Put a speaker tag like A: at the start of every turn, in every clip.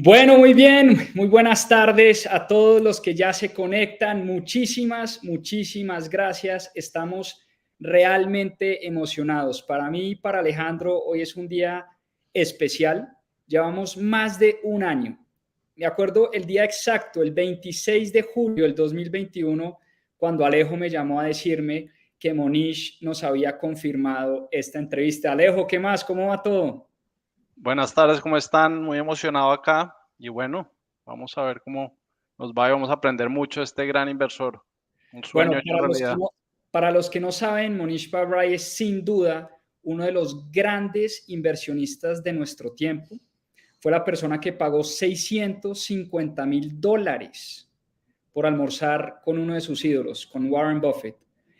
A: Bueno, muy bien, muy buenas tardes a todos los que ya se conectan. Muchísimas gracias. Estamos realmente emocionados. Para mí y para Alejandro, hoy es un día especial. Llevamos más de un año. Me acuerdo el día exacto, el 26 de julio del 2021, cuando Alejo me llamó a decirme que Mohnish nos había confirmado esta entrevista. Alejo, ¿qué más? ¿Cómo va todo?
B: Buenas tardes, ¿cómo están? Muy emocionado acá y bueno, vamos a ver cómo nos va y vamos a aprender mucho de este gran inversor. Un
A: Bueno,
B: sueño hecho realidad.
A: para los que no saben, Mohnish Pabrai es sin duda uno de los grandes inversionistas de nuestro tiempo. Fue la persona que pagó $650,000 por almorzar con uno de sus ídolos, con Warren Buffett.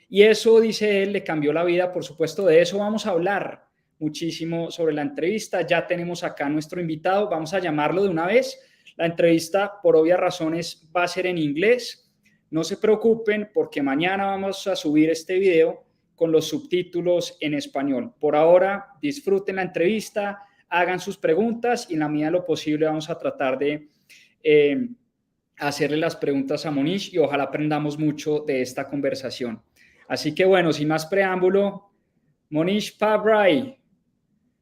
A: Y eso, dice él, le cambió la vida. Por supuesto, de eso vamos a hablar muchísimo sobre la entrevista. Ya tenemos acá a nuestro invitado, vamos a llamarlo de una vez. La entrevista, por obvias razones, va a ser en inglés. No se preocupen porque mañana vamos a subir este video con los subtítulos en español. Por ahora, disfruten la entrevista, hagan sus preguntas y en la medida de lo posible vamos a tratar de hacerle las preguntas a Mohnish y ojalá aprendamos mucho de esta conversación. Así que bueno, sin más preámbulo, Mohnish Pabrai,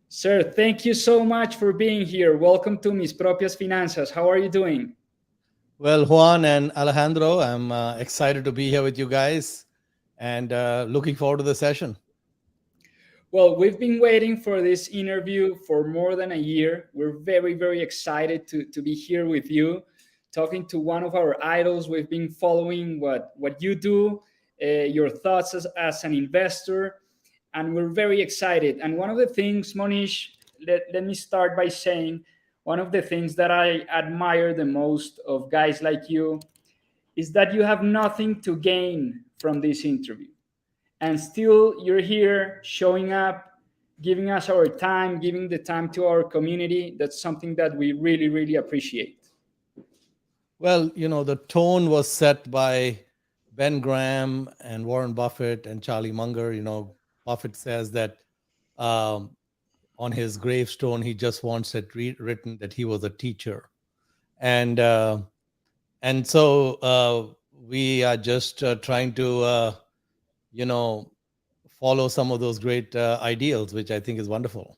A: sir, thank you so much for being here. Welcome to Mis Propias Finanzas. How are you doing?
C: Well, Juan and Alejandro, I'm excited to be here with you guys and looking forward to the session.
A: Well, we've been waiting for this interview for more than a year. We're very excited to be here with you, talking to one of our idols. We've been following what you do, your thoughts as an investor, and we're very excited. And one of the things, Mohnish, let me start by saying, one of the things that I admire the most of guys like you is that you have nothing to gain from this interview. And still you're here showing up, giving us our time, giving the time to our community. That's something that we really appreciate.
C: Well, the tone was set by Ben Graham and Warren Buffett and Charlie Munger. Buffett says that on his gravestone, he just wants it written that he was a teacher. And so we are just trying to, follow some of those great ideals, which I think is wonderful.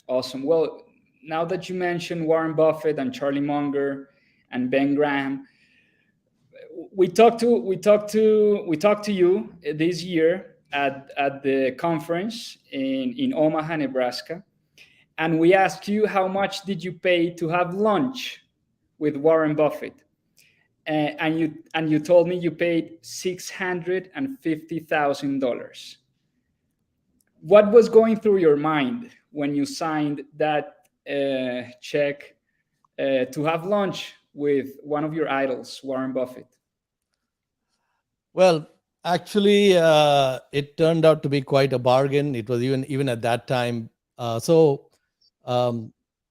A: Awesome. Well, now that you mentioned Warren Buffett and Charlie Munger and Ben Graham, we talked to you this year at the conference in Omaha, Nebraska, and we asked you how much did you pay to have lunch with Warren Buffett, and you told me you paid $650,000. What was going through your mind when you signed that check to have lunch with one of your idols, Warren Buffett?
C: Well, actually, it turned out to be quite a bargain. It was even at that time.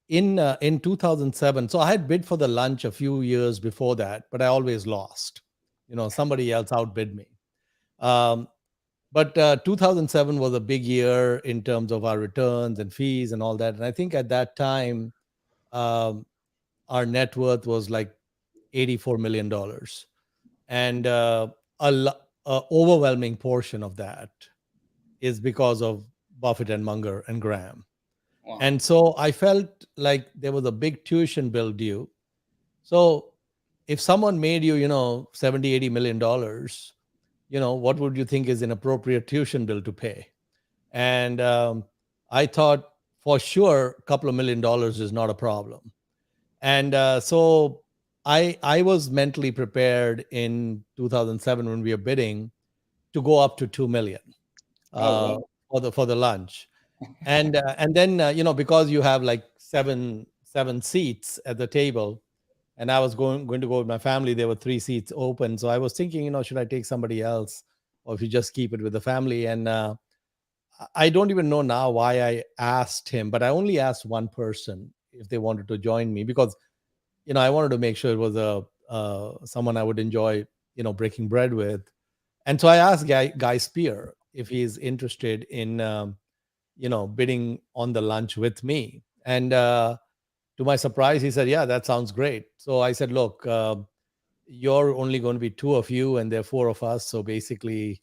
C: In 2007, so I had bid for the lunch a few years before that, but I always lost. Somebody else outbid me. But 2007 was a big year in terms of our returns and fees and all that. And I think at that time, our net worth was like $84 million. And a overwhelming portion of that is because of Buffett and Munger and Graham. Wow. And so I felt like there was a big tuition bill due. So if someone made you, $70, $80 million, what would you think is an appropriate tuition bill to pay? And I thought for sure a couple of $1 million is not a problem. And so I was mentally prepared in 2007 when we were bidding to go up to $2 million for the lunch. And then, because you have like seven seats at the table, and I was going to go with my family, there were 3 seats open. So I was thinking, should I take somebody else, or if you just keep it with the family? And I don't even know now why I asked him, but I only asked one person if they wanted to join me, because I wanted to make sure it was someone I would enjoy, breaking bread with. And so I asked Guy Spear if he's interested in bidding on the lunch with me. And to to my surprise, he said, yeah, that sounds great. So I said, look, you're only going to be two of you and there are four of us. So basically,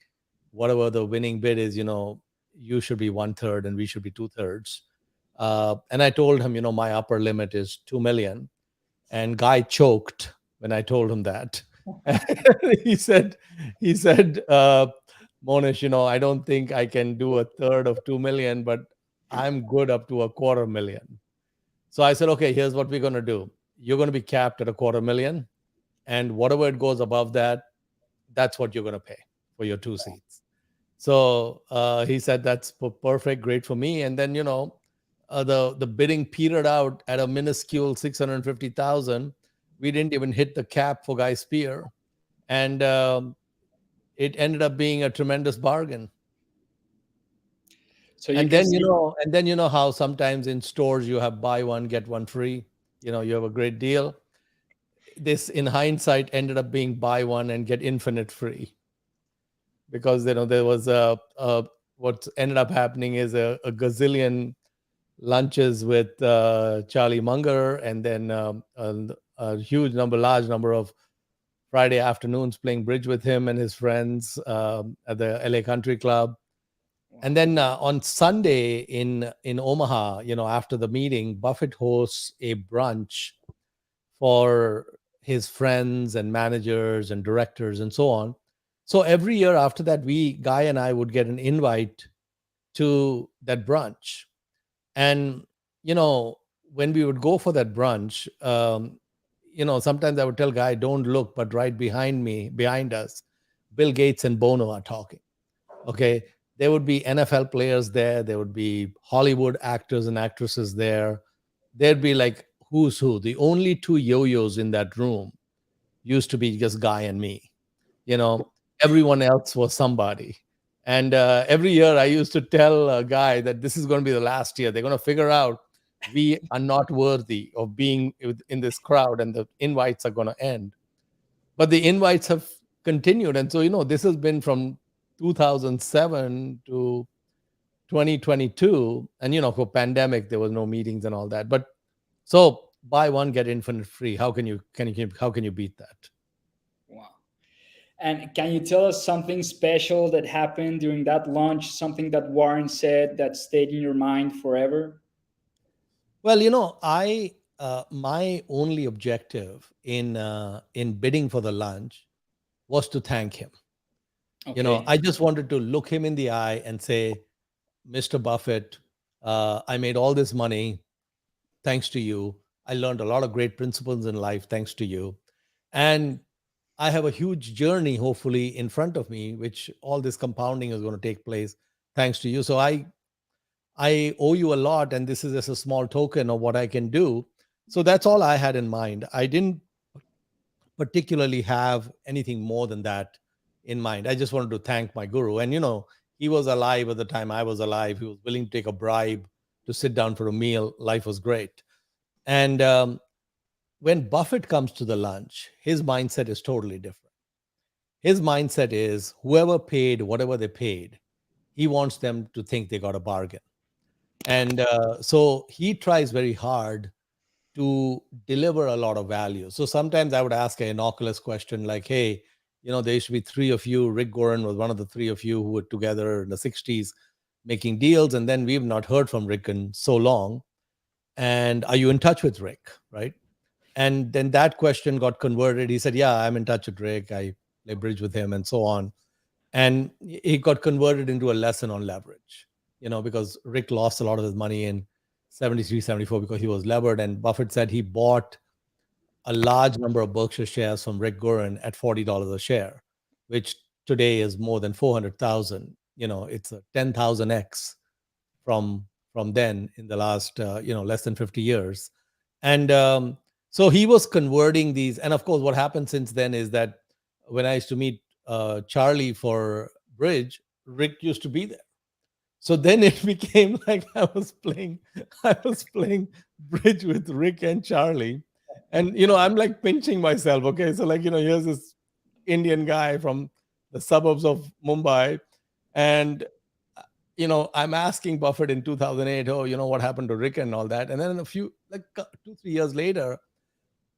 C: whatever the winning bid is, you should be 1/3 and we should be 2/3. And I told him, my upper limit is 2 million. And Guy choked when I told him that. he said, Mohnish, I don't think I can do 1/3 of 2 million, but I'm good up to 250,000. So I said, okay, here's what we're going to do. You're going to be capped at 250,000. And whatever it goes above that, that's what you're going to pay for your 2 seats. So he said, that's perfect, great for me. And then, the bidding petered out at a minuscule 650,000. We didn't even hit the cap for Guy Spear. And it ended up being a tremendous bargain. So and then you know how sometimes in stores you have buy one, get one free. You have a great deal. This, in hindsight, ended up being buy one and get infinite free. Because there was what ended up happening is a gazillion lunches with Charlie Munger, and then a large number of Friday afternoons playing bridge with him and his friends at the LA Country Club. And then on Sunday in Omaha, after the meeting, Buffett hosts a brunch for his friends and managers and directors and so on. So every year after that, Guy and I would get an invite to that brunch. And, when we would go for that brunch, sometimes I would tell Guy, don't look, but right behind us, Bill Gates and Bono are talking. Okay. There would be NFL players there. There would be Hollywood actors and actresses there. There'd be like who's who. The only two yo-yos in that room used to be just Guy and me. Everyone else was somebody. And every year I used to tell Guy that this is going to be the last year. They're going to figure out we are not worthy of being in this crowd, and the invites are going to end. But the invites have continued. And so, this has been from 2007 to 2022. And, for pandemic, there was no meetings and all that. But so buy one, get infinite free. How can you beat that?
A: Wow. And can you tell us something special that happened during that launch, something that Warren said that stayed in your mind forever?
C: Well, my only objective in bidding for the lunch was to thank him. Okay. I just wanted to look him in the eye and say, Mr. Buffett, I made all this money thanks to you. I learned a lot of great principles in life thanks to you. And I have a huge journey, hopefully, in front of me, which all this compounding is going to take place thanks to you. So I owe you a lot, and this is just a small token of what I can do. So that's all I had in mind. I didn't particularly have anything more than that in mind. I just wanted to thank my guru. And, he was alive at the time I was alive. He was willing to take a bribe to sit down for a meal. Life was great. And when Buffett comes to the lunch, his mindset is totally different. His mindset is whoever paid whatever they paid, he wants them to think they got a bargain. And so he tries very hard to deliver a lot of value. So sometimes I would ask an innocuous question like, hey, there used to be three of you. Rick Goren was one of the three of you who were together in the 60s making deals. And then we've not heard from Rick in so long. And are you in touch with Rick, right? And then that question got converted. He said, yeah, I'm in touch with Rick. I play bridge with him and so on. And he got converted into a lesson on leverage, because Rick lost a lot of his money in 73, 74 because he was levered. And Buffett said he bought a large number of Berkshire shares from Rick Goren at $40 a share, which today is more than 400,000. It's a 10,000x from then in the last, less than 50 years. And so he was converting these. And of course, what happened since then is that when I used to meet Charlie for bridge, Rick used to be there. So then it became like I was playing bridge with Rick and Charlie. And, I'm like pinching myself. Okay. So here's this Indian guy from the suburbs of Mumbai. And I'm asking Buffett in 2008, what happened to Rick and all that. And then a few, 2-3 years later,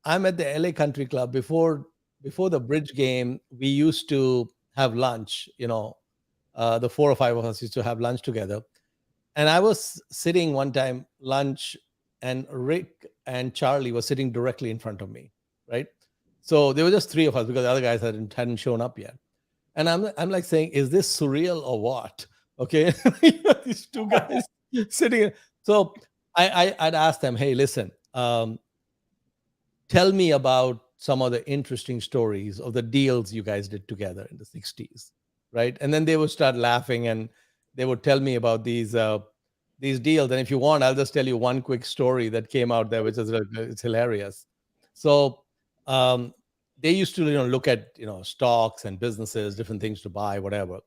C: I'm at the LA Country Club. Before the bridge game, we used to have lunch, the 4 or 5 of us used to have lunch together. And I was sitting one time, lunch, and Rick and Charlie were sitting directly in front of me, right? So there were just 3 of us because the other guys hadn't shown up yet. And I'm like saying, is this surreal or what? Okay. These 2 guys sitting. So I'd ask them, hey, listen, tell me about some of the interesting stories of the deals you guys did together in the 60s, right? And then they would start laughing and they would tell me about these deals. And if you want, I'll just tell you one quick story that came out there, which is it's hilarious. So they used to look at stocks and businesses, different things to buy, whatever.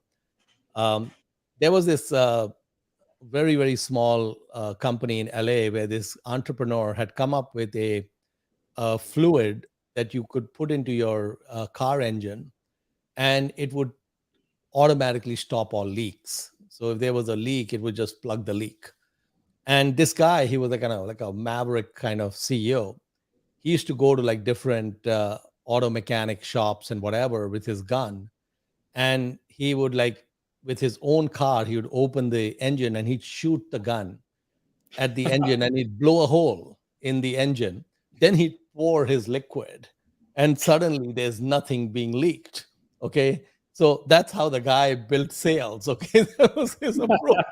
C: There was this very, very small company in LA where this entrepreneur had come up with a fluid that you could put into your car engine, and it would automatically stop all leaks. So if there was a leak, it would just plug the leak. And this guy, he was like a maverick kind of CEO. He used to go to different auto mechanic shops and whatever with his gun, and he would with his own car, he would open the engine and he'd shoot the gun at the engine and he'd blow a hole in the engine. Then he'd pour his liquid and suddenly there's nothing being leaked. Okay. So that's how the guy built sales. Okay. That was his approach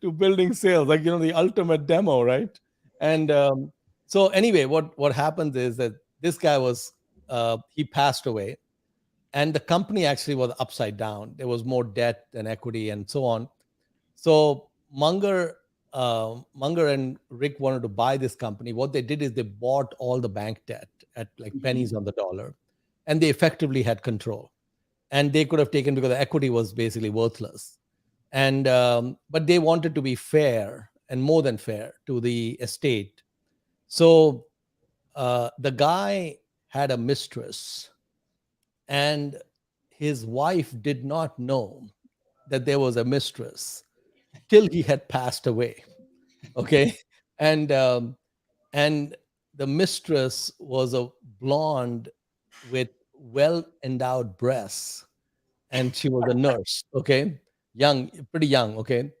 C: to building sales, the ultimate demo, right? And so anyway, what happens is that this guy he passed away, and the company actually was upside down. There was more debt than equity and so on. So Munger and Rick wanted to buy this company. What they did is they bought all the bank debt at pennies on the dollar, and they effectively had control. And they could have taken, because the equity was basically worthless. And but they wanted to be fair, and more than fair, to the estate. So the guy had a mistress, and his wife did not know that there was a mistress till he had passed away. Okay. And the mistress was a blonde with well endowed breasts, and she was a nurse. Okay. Pretty young. Okay.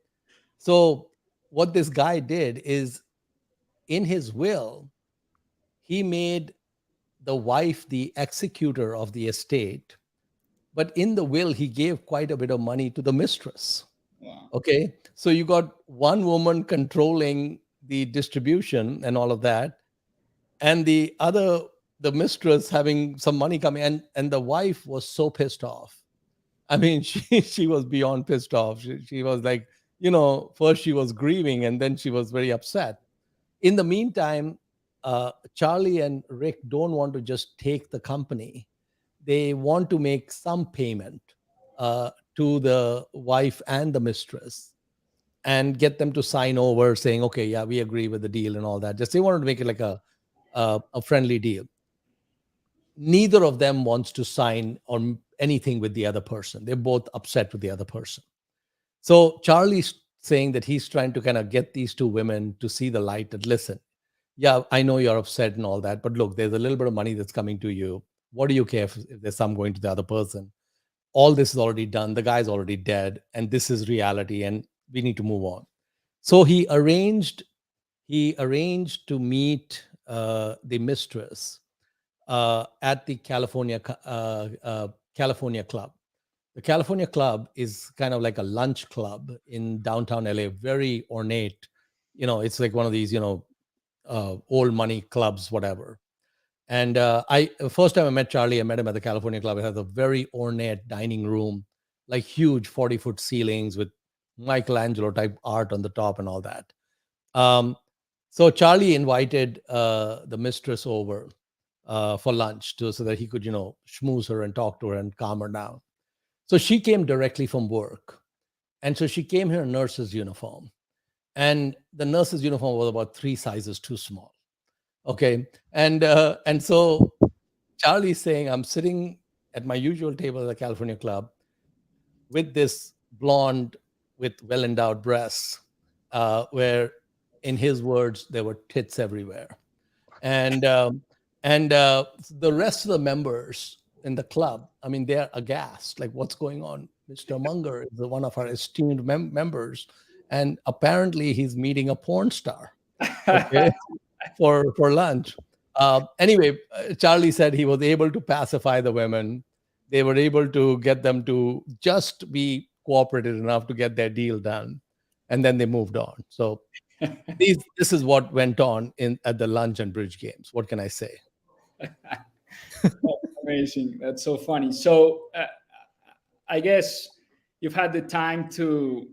C: So what this guy did is, in his will, he made the wife the executor of the estate, but in the will, he gave quite a bit of money to the mistress.
A: Wow.
C: Okay. So you got one woman controlling the distribution and all of that, and the mistress having some money coming, and the wife was so pissed off. I mean, she was beyond pissed off. She was like, first she was grieving, and then she was very upset. In the meantime, Charlie and Rick don't want to just take the company. They want to make some payment to the wife and the mistress, and get them to sign over saying, okay, yeah, we agree with the deal and all that. Just they wanted to make it like a friendly deal. Neither of them wants to sign on anything with the other person. They're both upset with the other person. So Charlie's saying that he's trying to kind of get these 2 women to see the light, that listen, yeah, I know you're upset and all that, but look, there's a little bit of money that's coming to you. What do you care if there's some going to the other person? All this is already done. The guy's already dead, and this is reality, and we need to move on. So he arranged to meet the mistress at the California Club. The California Club is kind of like a lunch club in downtown LA, very ornate. It's like one of these, old money clubs, whatever. And first time I met Charlie, I met him at the California Club. It has a very ornate dining room, like huge 40-foot ceilings with Michelangelo type art on the top and all that. So Charlie invited the mistress over for lunch so that he could, schmooze her and talk to her and calm her down. So she came directly from work. And so she came here in a nurse's uniform. And the nurse's uniform was about 3 sizes too small. Okay. And so Charlie's saying, I'm sitting at my usual table at the California Club with this blonde with well-endowed breasts, where, in his words, there were tits everywhere. And the rest of the members in the club, I mean, they're aghast, like, what's going on? Mr. Munger is one of our esteemed members, and apparently he's meeting a porn star, okay, for lunch. Anyway, Charlie said he was able to pacify the women. They were able to get them to just be cooperative enough to get their deal done, and then they moved on. So this is what went on at the lunch and bridge games. What can I say?
A: That's amazing. That's so funny. So I guess you've had the time to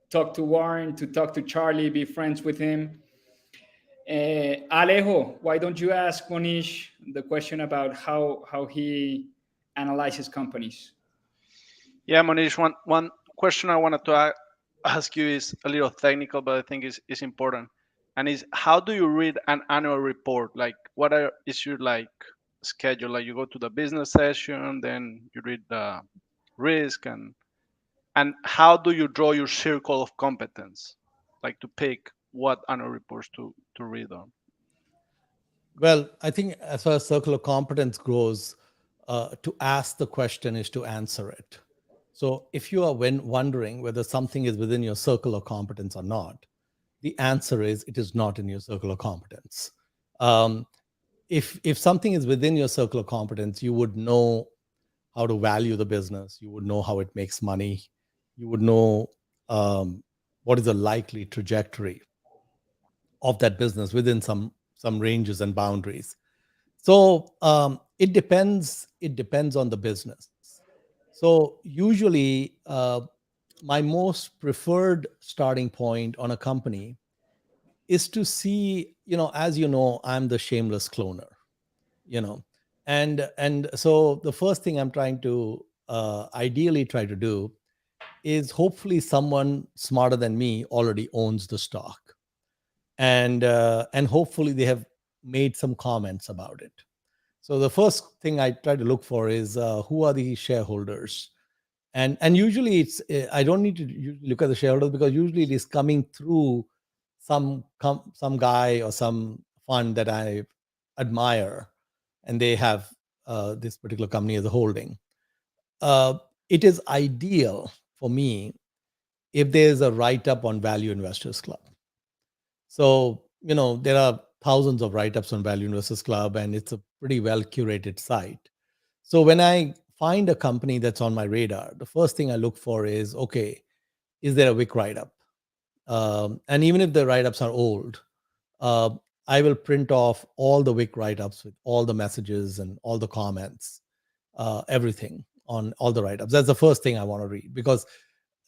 A: talk to Warren, to talk to Charlie, be friends with him. Alejo, why don't you ask Mohnish the question about how he analyzes companies?
B: Yeah, Mohnish, one question I wanted to ask you is a little technical, but I think is important. And is, how do you read an annual report? Like, what is your schedule? Like, you go to the business session, then you read the risk, and how do you draw your circle of competence, like to pick what annual reports to read on?
C: Well, I think as far as circle of competence goes, to ask the question is to answer it. So if you are wondering whether something is within your circle of competence or not, the answer is it is not in your circle of competence. If something is within your circle of competence, you would know how to value the business. You would know how it makes money. You would know what is the likely trajectory of that business within some ranges and boundaries. So it depends on the business. So usually my most preferred starting point on a company is to see, as you know, I'm the shameless cloner, and so the first thing I'm trying to ideally try to do is hopefully someone smarter than me already owns the stock, and hopefully they have made some comments about it. So the first thing I try to look for is who are the shareholders, and usually it's I don't need to look at the shareholders, because usually it is coming through some guy or some fund that I admire, and they have this particular company as a holding. It is ideal for me if there is a write-up on Value Investors Club. So, there are thousands of write-ups on Value Investors Club, and it's a pretty well curated site. So when I find a company that's on my radar, the first thing I look for is, okay, is there a WIC write-up? And even if the write-ups are old, I will print off all the WIC write-ups with all the messages and all the comments, everything on all the write-ups. That's the first thing I want to read, because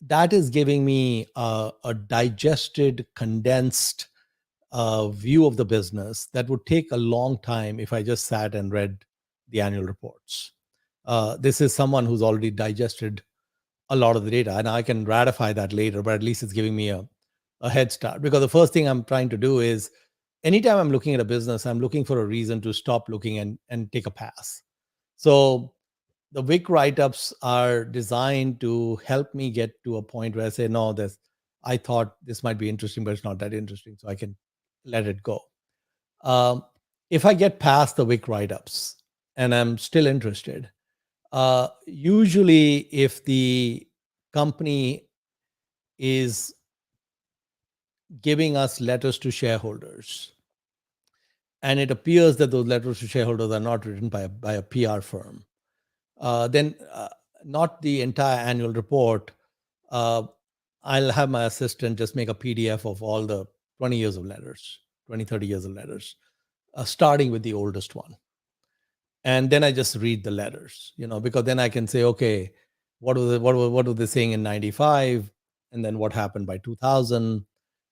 C: that is giving me a digested, condensed view of the business that would take a long time if I just sat and read the annual reports. This is someone who's already digested a lot of the data, and I can ratify that later, but at least it's giving me a head start. Because the first thing I'm trying to do is, anytime I'm looking at a business, I'm looking for a reason to stop looking and take a pass. So the WIC write-ups are designed to help me get to a point where I say, no, I thought this might be interesting, but it's not that interesting, so I can let it go. If I get past the WIC write-ups and I'm still interested, usually if the company is giving us letters to shareholders, and it appears that those letters to shareholders are not written by a PR firm, then not the entire annual report. I'll have my assistant just make a PDF of all the 20 years of letters, 20, 30 years of letters, starting with the oldest one. And then I just read the letters, because then I can say, okay, what were they saying in 95? And then what happened by 2000?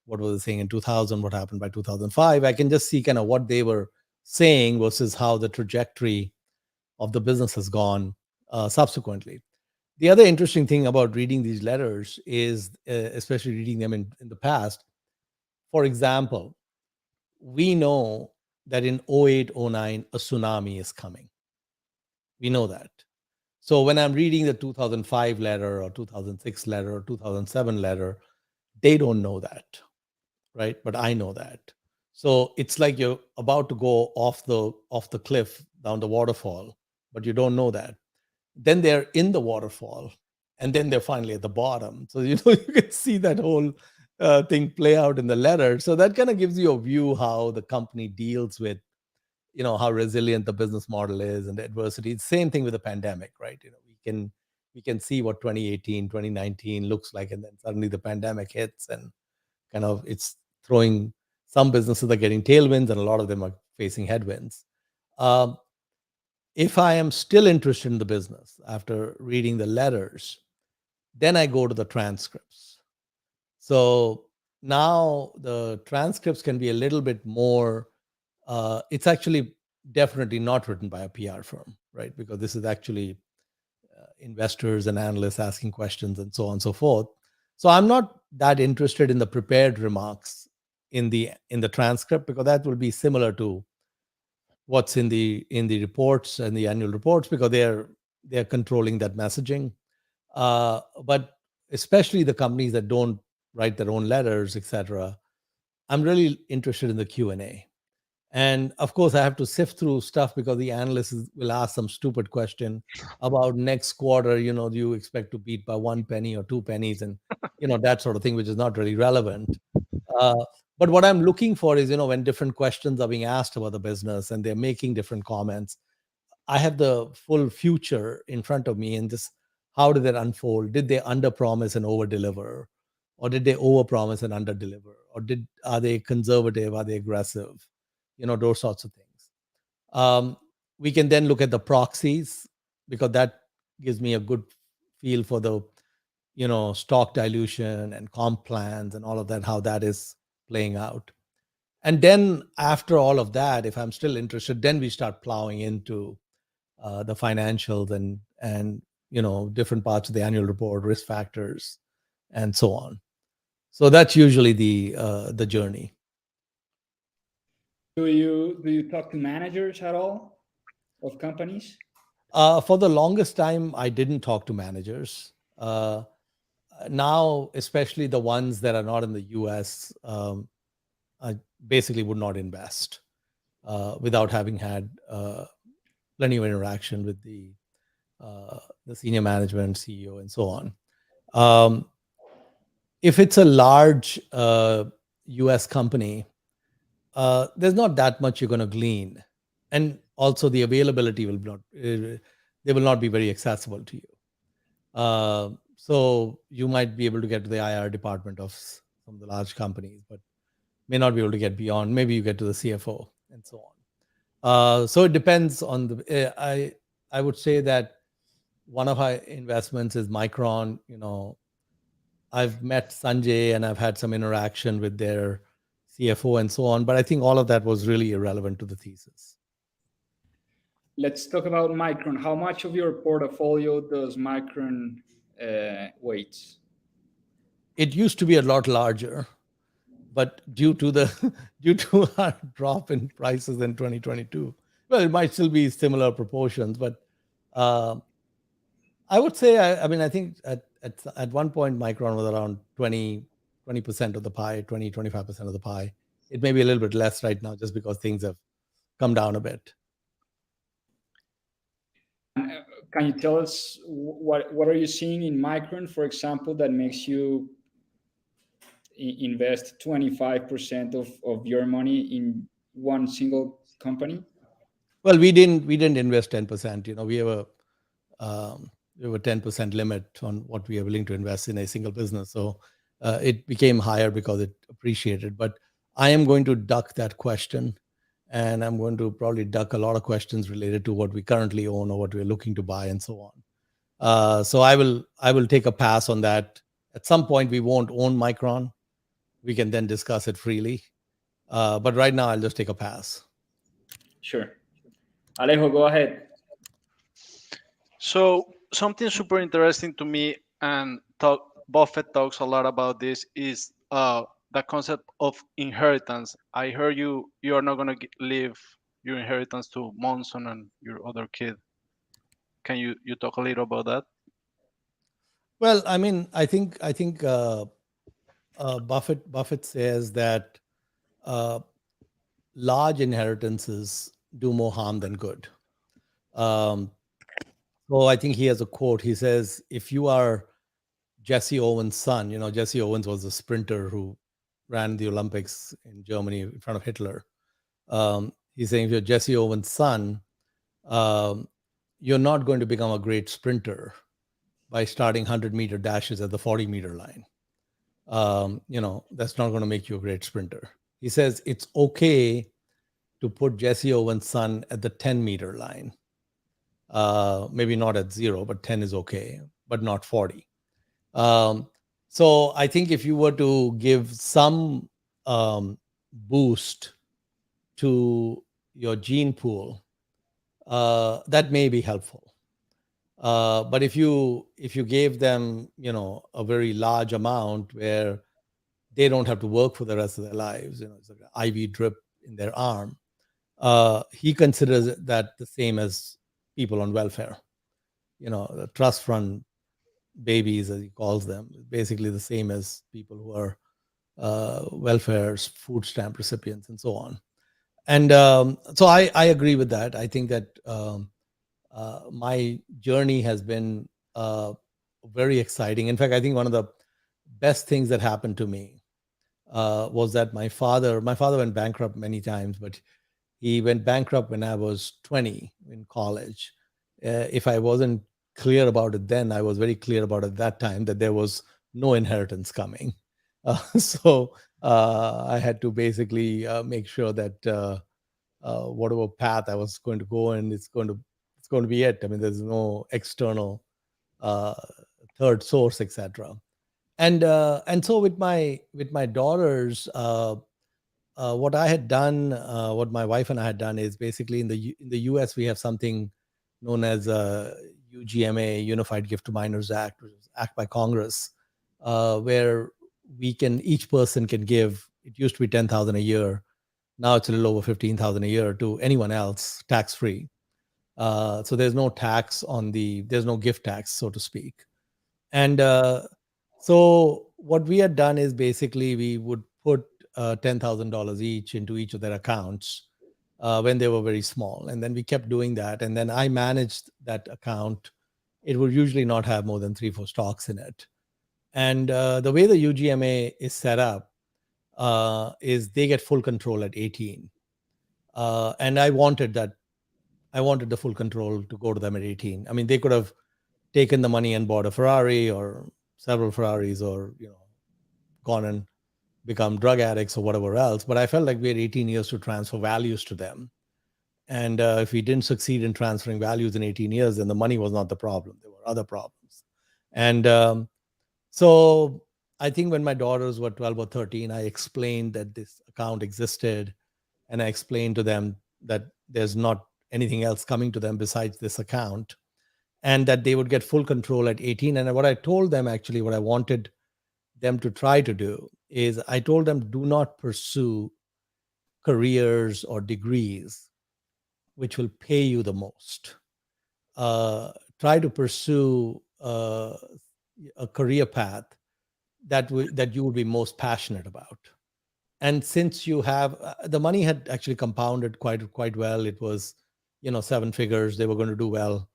C: What were they saying in 2000? What happened by 2005? I can just see kind of what they were saying versus how the trajectory of the business has gone subsequently. The other interesting thing about reading these letters is, especially reading them in the past, for example, we know that in 08, 09, a tsunami is coming. We know that. So when I'm reading the 2005 letter or 2006 letter or 2007 letter, they don't know that, right? But I know that. So it's like you're about to go off the cliff down the waterfall, but you don't know that. Then they're in the waterfall, and then they're finally at the bottom. So you can see that whole thing play out in the letter. So that kind of gives you a view how the company deals with, how resilient the business model is and the adversity. Same thing with the pandemic, right? We can see what 2018, 2019 looks like, and then suddenly the pandemic hits, and kind of it's throwing some businesses are getting tailwinds, and a lot of them are facing headwinds. Um, if I am still interested in the business after reading the letters, then I go to the transcripts. So now the transcripts can be a little bit more, it's actually definitely not written by a PR firm, right? Because this is actually investors and analysts asking questions and so on and so forth. So I'm not that interested in the prepared remarks in the transcript, because that will be similar to what's in the reports and the annual reports, because they're controlling that messaging. But especially the companies that don't write their own letters, etc., I'm really interested in the Q&A. And of course, I have to sift through stuff because the analysts will ask some stupid question about next quarter. Do you expect to beat by 1 penny or 2 pennies, and that sort of thing, which is not really relevant. But what I'm looking for is, when different questions are being asked about the business and they're making different comments, I have the full future in front of me, and just how did that unfold? Did they underpromise and overdeliver, or did they overpromise and underdeliver, or are they conservative? Are they aggressive? Those sorts of things. We can then look at the proxies, because that gives me a good feel for the stock dilution and comp plans and all of that, how that is playing out. And then after all of that, if I'm still interested, then we start plowing into the financials and different parts of the annual report, risk factors, and so on. So that's usually the journey.
A: Do you talk to managers at all of companies?
C: For the longest time, I didn't talk to managers. Now, especially the ones that are not in the US, I basically would not invest without having had plenty of interaction with the senior management, CEO, and so on. If it's a large US company, there's not that much you're going to glean. And also the availability will not, they will not be very accessible to you. So you might be able to get to the IR department of some of the large companies, but may not be able to get beyond. Maybe you get to the CFO and so on. So it depends on the. I would say that one of our investments is Micron. I've met Sanjay and I've had some interaction with their CFO and so on, but I think all of that was really irrelevant to the thesis.
A: Let's talk about Micron. How much of your portfolio does Micron weight?
C: It used to be a lot larger, but due to our drop in prices in 2022, well, it might still be similar proportions, but I would say, I think at one point Micron was around 20% of the pie, 25% of the pie. It may be a little bit less right now just because things have come down a bit.
A: Can you tell us what are you seeing in Micron, for example, that makes you invest 25% of your money in one single company?
C: Well, we didn't invest 10%. We have a 10% limit on what we are willing to invest in a single business. So it became higher because it appreciated. But I am going to duck that question, and I'm going to probably duck a lot of questions related to what we currently own or what we're looking to buy and so on. So I will take a pass on that. At some point, we won't own Micron. We can then discuss it freely. But right now, I'll just take a pass.
A: Sure. Alejo, go ahead.
B: So something super interesting to me, and Buffett talks a lot about this, is the concept of inheritance. I heard you are not going to leave your inheritance to Monson and your other kid. Can you talk a little about that?
C: Well, I mean, I think Buffett says that uh, large inheritances do more harm than good. Um, so I think he has a quote. He says, "If you are Jesse Owens' son, Jesse Owens was a sprinter who ran the Olympics in Germany in front of Hitler. He's saying if you're Jesse Owens' son, um, you're not going to become a great sprinter by starting 100-meter dashes at the 40-meter line. That's not going to make you a great sprinter." He says it's okay to put Jesse Owens' son at the 10-meter line. Maybe not at 0, but 10 is okay, but not 40. So I think if you were to give some boost to your gene pool, that may be helpful. But if you gave them, a very large amount where they don't have to work for the rest of their lives, it's like an IV drip in their arm, he considers that the same as people on welfare. The trust fund babies, as he calls them, basically the same as people who are welfare, food stamp recipients, and so on. And so I agree with that. I think that my journey has been very exciting. In fact, I think one of the best things that happened to me was that my father went bankrupt many times, but he went bankrupt when I was 20 in college. If I wasn't clear about it then, I was very clear about it at that time that there was no inheritance coming. So I had to basically make sure that whatever path I was going to go in, it's going to be it. I mean, there's no external uh, third source, etc. And so with my daughters, what I had done, what my wife and I had done, is basically in the U.S. we have something known as UGMA, Unified Gift to Minors Act, which is act by Congress, where each person can give. It used to be 10,000 a year. Now it's a little over 15,000 a year to anyone else, tax free. So there's no tax there's no gift tax, so to speak. And so what we had done is basically we would put $10,000 each into each of their accounts when they were very small. And then we kept doing that. And then I managed that account. It would usually not have more than 3-4 stocks in it. And the way the UGMA is set up is they get full control at 18. And I wanted the full control to go to them at 18. I mean, they could have taken the money and bought a Ferrari or several Ferraris, or gone and become drug addicts or whatever else. But I felt like we had 18 years to transfer values to them. And if we didn't succeed in transferring values in 18 years, then the money was not the problem. There were other problems. And so I think when my daughters were 12 or 13, I explained that this account existed. And I explained to them that there's not anything else coming to them besides this account, and that they would get full control at 18. And what I told them, actually, what I wanted them to try to do is I told them, do not pursue careers or degrees which will pay you the most. Try to pursue a career path that you would be most passionate about. And since you have the money had actually compounded quite well. It was 7 figures. They were going to do well.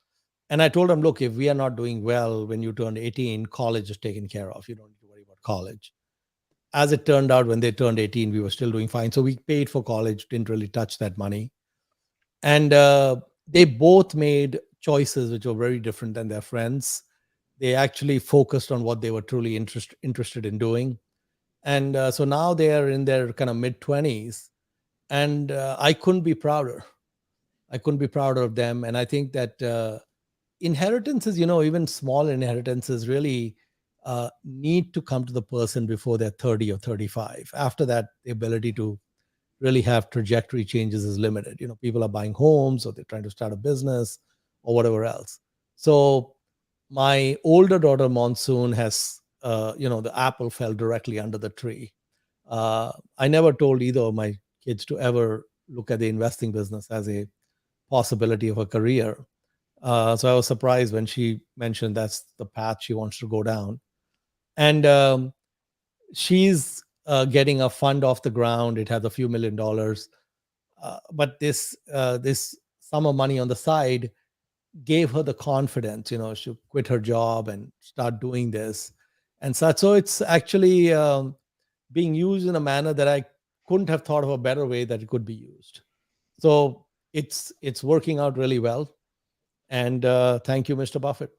C: And I told them, look, if we are not doing well when you turn 18, college is taken care of. You don't need to worry about college. As it turned out, when they turned 18, we were still doing fine. So we paid for college, didn't really touch that money. And they both made choices which were very different than their friends. They actually focused on what they were truly interested in doing. And so now they are in their kind of mid-20s. And I couldn't be prouder. I couldn't be prouder of them. And I think that inheritances, even small inheritances, really need to come to the person before they're 30 or 35. After that, the ability to really have trajectory changes is limited. People are buying homes, or they're trying to start a business, or whatever else. So my older daughter, Monsoon, has, the apple fell directly under the tree. I never told either of my kids to ever look at the investing business as a possibility of a career. So I was surprised when she mentioned that's the path she wants to go down. And she's getting a fund off the ground. It has a few $1 million. But this sum of money on the side gave her the confidence, she quit her job and start doing this. And so it's actually being used in a manner that I couldn't have thought of a better way that it could be used. So it's working out really well. And thank you, Mr. Buffett.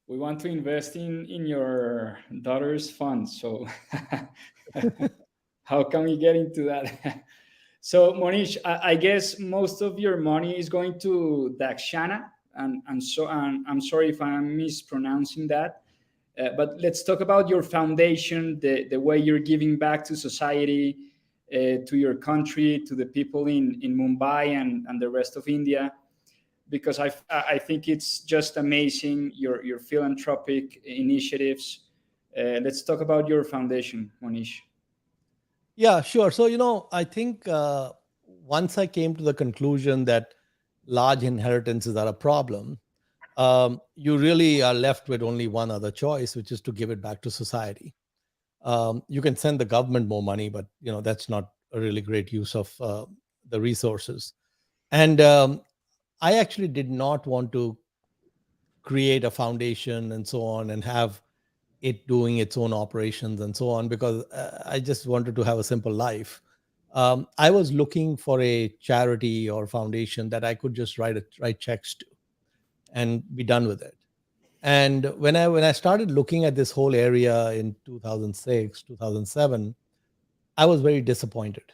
A: We want to invest in your daughter's funds. So how can we get into that? So Monish, I guess most of your money is going to Dakshana, and I'm sorry if I'm mispronouncing that. But let's talk about your foundation, the way you're giving back to society, to your country, to the people in Mumbai and the rest of India, because I think it's just amazing, your philanthropic initiatives. Let's talk about your foundation, Monish.
C: Yeah, sure. So, I think once I came to the conclusion that large inheritances are a problem, you really are left with only one other choice, which is to give it back to society. You can send the government more money, but that's not a really great use of the resources. And I actually did not want to create a foundation and so on and have it doing its own operations and so on, because I just wanted to have a simple life. I was looking for a charity or foundation that I could just write checks to and be done with it. And when I started looking at this whole area in 2006, 2007, I was very disappointed.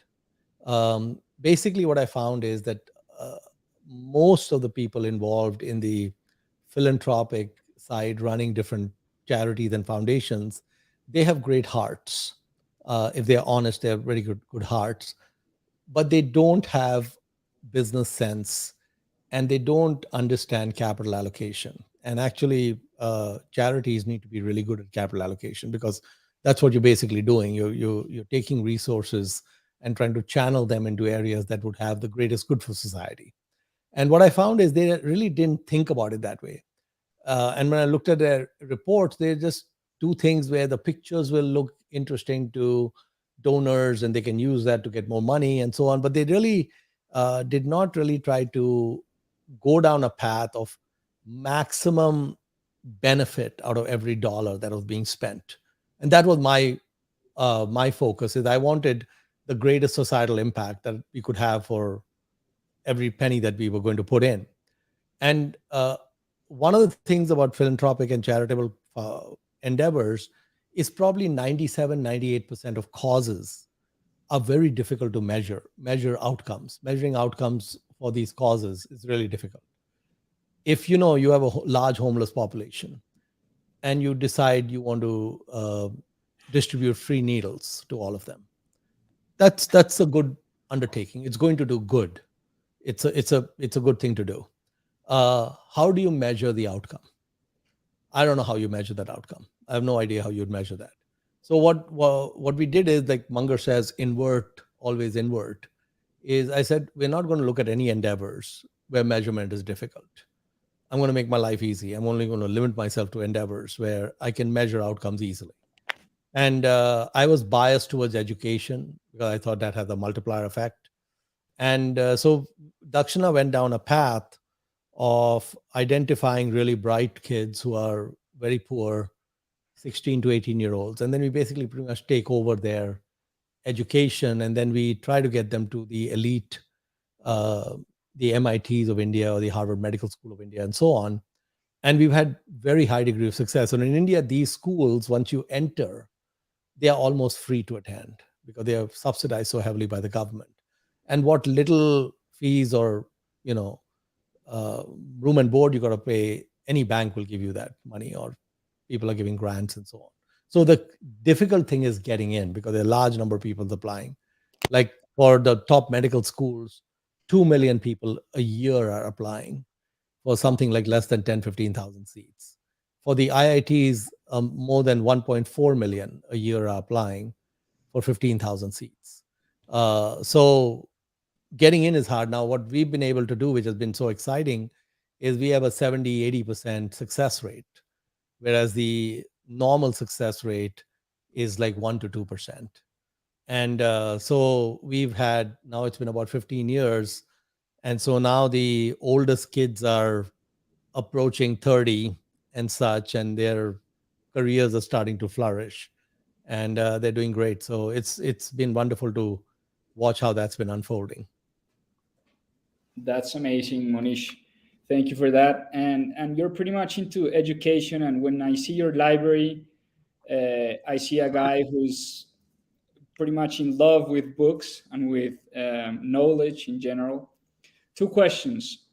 C: Basically, what I found is that most of the people involved in the philanthropic side, running different charities and foundations, they have great hearts. If they're honest, they have very good hearts, but they don't have business sense and they don't understand capital allocation. And actually, charities need to be really good at capital allocation, because that's what you're basically doing. You're taking resources and trying to channel them into areas that would have the greatest good for society. And what I found is they really didn't think about it that way. And when I looked at their reports, they just do things where the pictures will look interesting to donors and they can use that to get more money and so on. But they really did not really try to go down a path of maximum benefit out of every dollar that was being spent. And that was my focus. Is I wanted the greatest societal impact that we could have for every penny that we were going to put in. And one of the things about philanthropic and charitable endeavors is probably 97-98% of causes are very difficult to measure outcomes. Measuring outcomes for these causes is really difficult. If you have a large homeless population and you decide you want to distribute free needles to all of them, that's a good undertaking. It's going to do good. It's a good thing to do. How do you measure the outcome? I don't know how you measure that outcome. I have no idea how you'd measure that. So what we did is, like Munger says, always invert, is I said, we're not going to look at any endeavors where measurement is difficult. I'm going to make my life easy. I'm only going to limit myself to endeavors where I can measure outcomes easily. And I was biased towards education because I thought that had a multiplier effect. And so Dakshana went down a path of identifying really bright kids who are very poor, 16 to 18-year-olds. And then we basically pretty much take over their education. And then we try to get them to the elite, the MITs of India or the Harvard Medical School of India and so on. And we've had very high degree of success. And in India, these schools, once you enter, they are almost free to attend because they are subsidized so heavily by the government. And what little fees or, room and board you got to pay, any bank will give you that money, or people are giving grants and so on. So the difficult thing is getting in, because there are a large number of people applying. Like for the top medical schools, 2 million people a year are applying for something like less than 10, 15,000 seats. For the IITs, more than 1.4 million a year are applying for 15,000 seats. So getting in is hard. Now, what we've been able to do, which has been so exciting, is we have a 70-80% success rate, whereas the normal success rate is like 1 to 2%. And so we've had, now it's been about 15 years. And so now the oldest kids are approaching 30 and such, and their careers are starting to flourish, and they're doing great. So it's been wonderful to watch how that's been unfolding.
A: That's amazing, Monish. Thank you for that. And you're pretty much into education. And when I see your library, I see a guy who's pretty much in love with books and with knowledge in general. Two questions.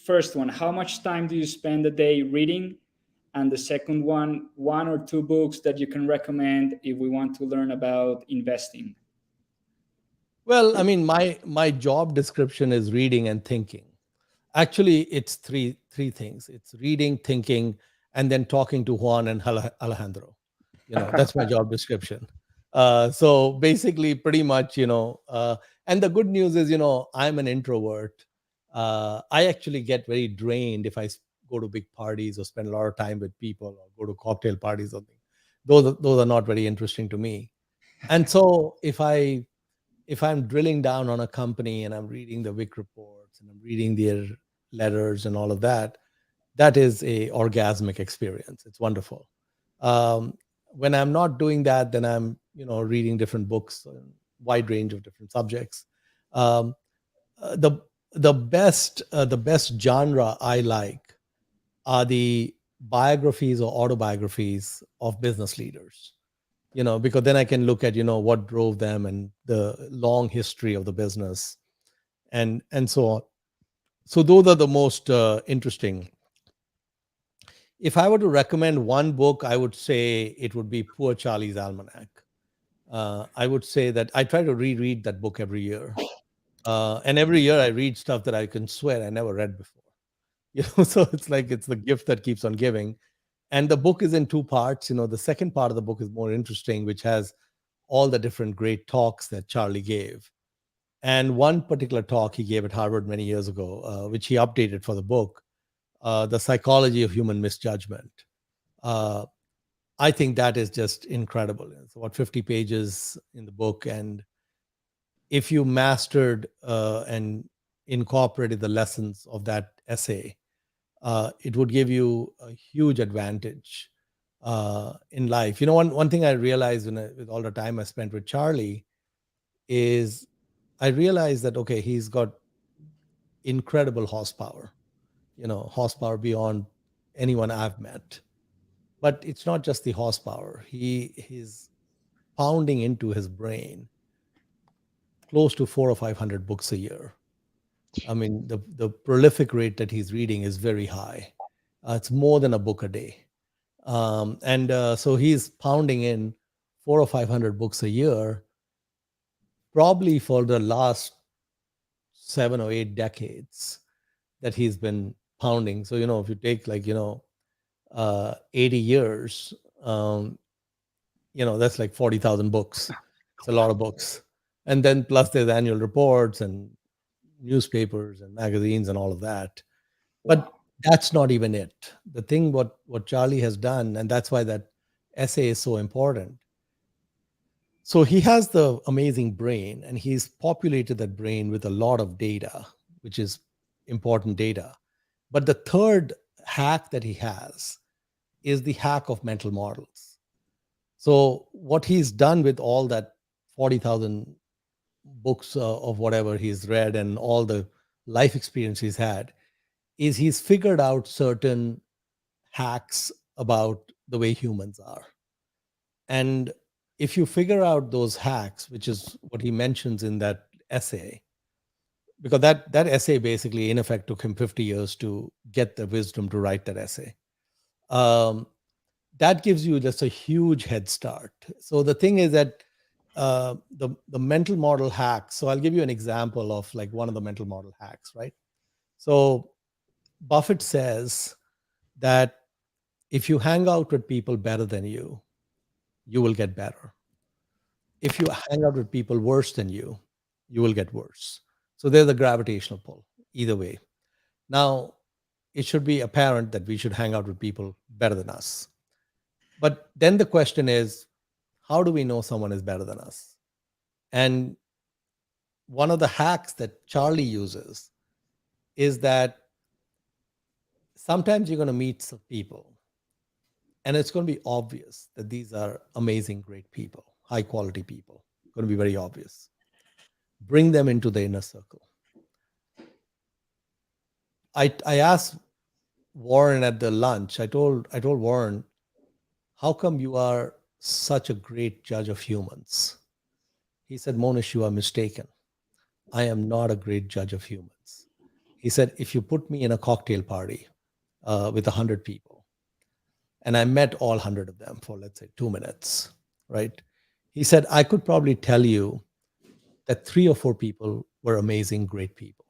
A: First one, how much time do you spend a day reading? And the second one or two books that you can recommend if we want to learn about investing.
C: Well, I mean, my job description is reading and thinking. Actually, it's three things. It's reading, thinking, and then talking to Juan and Alejandro. That's my job description. So basically, pretty much, and the good news is, I'm an introvert. I actually get very drained if I go to big parties or spend a lot of time with people or go to cocktail parties or things. Those are not very interesting to me. And so if I'm drilling down on a company and I'm reading the WIC reports and I'm reading their letters and all of that, that is a orgasmic experience. It's wonderful. When I'm not doing that, then I'm reading different books, a wide range of different subjects. Um, the the best genre I like are the biographies or autobiographies of business leaders, because then I can look at what drove them and the long history of the business, and so on. So those are the most interesting. If I were to recommend one book, I would say it would be Poor Charlie's Almanac. I would say that I try to reread that book every year, and every year I read stuff that I can swear I never read before. So it's like it's the gift that keeps on giving. And the book is in two parts. The second part of the book is more interesting, which has all the different great talks that Charlie gave. And one particular talk he gave at Harvard many years ago, which he updated for the book, The Psychology of Human Misjudgment. I think that is just incredible. It's about 50 pages in the book. And if you mastered and incorporated the lessons of that essay, it would give you a huge advantage in life. One thing I realized with all the time I spent with Charlie is I realized that, okay, he's got incredible horsepower, horsepower beyond anyone I've met. But it's not just the horsepower. He's pounding into his brain close to 400 or 500 books a year. I mean, the prolific rate that he's reading is very high. It's more than a book a day. So he's pounding in 400 or 500 books a year, probably for the last 7 or 8 decades that he's been pounding. So, if you take 80 years, that's like 40,000 books. It's a lot of books. And then plus there's annual reports and newspapers and magazines and all of that. But that's not even it. The thing what Charlie has done, and that's why that essay is so important. So he has the amazing brain, and he's populated that brain with a lot of data, which is important data. But the third hack that he has is the hack of mental models. So what he's done with all that 40,000 books of whatever he's read and all the life experience he's had is he's figured out certain hacks about the way humans are. And if you figure out those hacks, which is what he mentions in that essay, because that essay basically in effect took him 50 years to get the wisdom to write that essay. That gives you just a huge head start. So the thing is that the mental model hacks. So I'll give you an example of like one of the mental model hacks, right? So Buffett says that if you hang out with people better than you, you will get better. If you hang out with people worse than you will get worse. So there's a gravitational pull either way. Now, it should be apparent that we should hang out with people better than us. But then the question is, how do we know someone is better than us? And one of the hacks that Charlie uses is that sometimes you're going to meet some people and it's going to be obvious that these are amazing, great people, high quality people. Going to be very obvious. Bring them into the inner circle. I asked Warren at the lunch, I told Warren, how come you are such a great judge of humans? He said, Mohnish, you are mistaken. I am not a great judge of humans. He said, if you put me in a cocktail party with 100 people, and I met all 100 of them for, let's say, 2 minutes, right? He said, I could probably tell you that 3 or 4 people were amazing, great people.